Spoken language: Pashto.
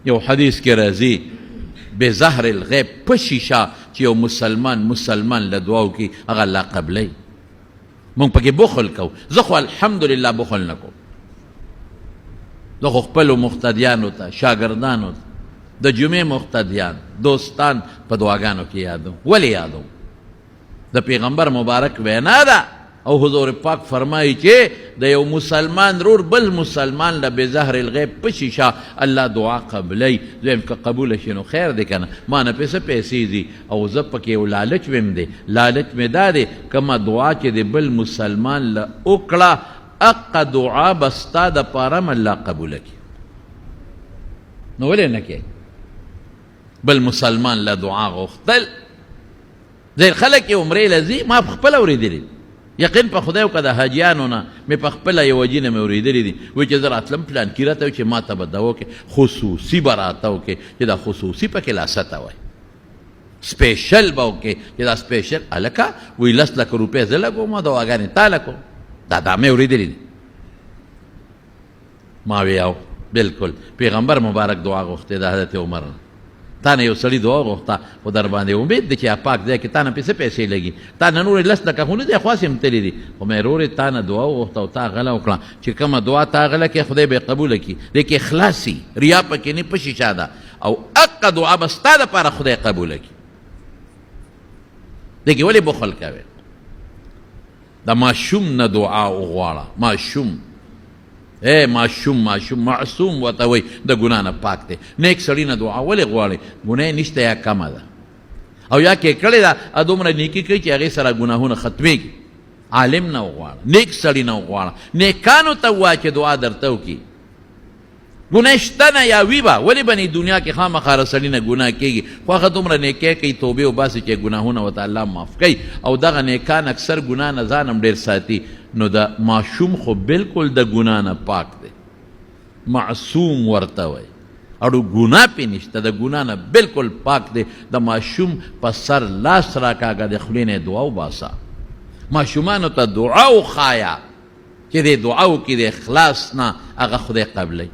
یو حدیث کې راځي بظهر الغیب په شیشه چې یو مسلمان له دعاو کې هغه الله قبلی. مونږ پکې بخل کوو. زه خو الحمدلله بخل نه کوم. زه خو خپلو مقتدیانو ته شاګردانو ته د جمعې مقتدیان دوستان په دعاګانو کې یادوم. ولې یادوم؟ د پیغمبر مبارک وینا ده او حضور پاک فرمایي چې د یو مسلمان رور بل مسلمان له بظهر الغیب په شیشه الله دعا قبلی. دویم که قبوله شي نو خیر دی که نه. ما نه پیسې ځي او زه پکې یو لالچ ویم دی. لالچ مې دا دی کومه دعا چې د بل مسلمان له وکړه اقه دعا به ستا دپاره م الله قبوله کړي. نو ولې نه کوې؟ بل مسلمان له دعا غوښتل. ځینې خلک یې عمرې له ځي. ما پخپله اورېدلي یقین په خدای که د حاجیانو نه مې په خپله یو وجې نه مې اورېدلي دي. وایي چې زه راتلم پلان کې راته وایي چې ما ته به ده وکړې خصوصي به راته وکړې چې دا خصوصي پکې لاسته وایي سپیشل به وکړې چې دا سپیشل هلکه وایي 10 لکه روپۍ زه لګوم دواګانې تا لګوم. دا مې اورېدلي دي. ما وی او بلکل پیغمبر مبارک دعا غوښتې د حضرت عمر نه. تا نه یو سړي دعا غوښته خو در باندې امید دی چې پاک ځای کې تا نه پیسې لګي. تا نه نورې 10 لکه خو نه دی خواس هم تللی دي. خو مې رورې تا نه دعا وغوښته او تا غله وکړه چې کومه دعا تا غله کړې خدای به یې قبوله کړي. دې کې اخلاص ریا پکې نه په شیشه ده او حقه دعا به ستا دپاره خدای قبوله کړي. دې کې ولې بخل کوې؟ د ماشوم نه دعا وغواړه. ماشوم معصوم ورته وایي د ګناه نه پاک دی. نیک سړي نه دعا ولې غواړې؟ ګناه یې نشته یا کمه ده او یا کې کړې ده دومره نیکي کوي چې هغې سره ګناهونه ختمېږي. عالم نه وغواړه، نیک سړي نه وغواړه. نیکانو ته ووایه چې دعا درته وکړي. ګناه شته نه یا وي به ولې به نه دنیا کې خامخا هره سړي نه ګناه کېږي خو هغه دومره نیکۍ کوي توبې وباسي چې ګناهونه ورته الله معاف کوي او دغه نیکان اکثر ګناه نه ځان هم ډېر ساتي. نو د ماشوم خو بالکل د ګناه نه پاک دی. معصوم ورته وایي اړو ګناه پې نشته د ګناه نه بالکل پاک دی. د ماشوم په سر لاس راکاږه د خولې نه دعا وباسه. ماشومانو ته دعا وښایه چې د دعا وکړي د اخلاص نه هغه خدای قبلی.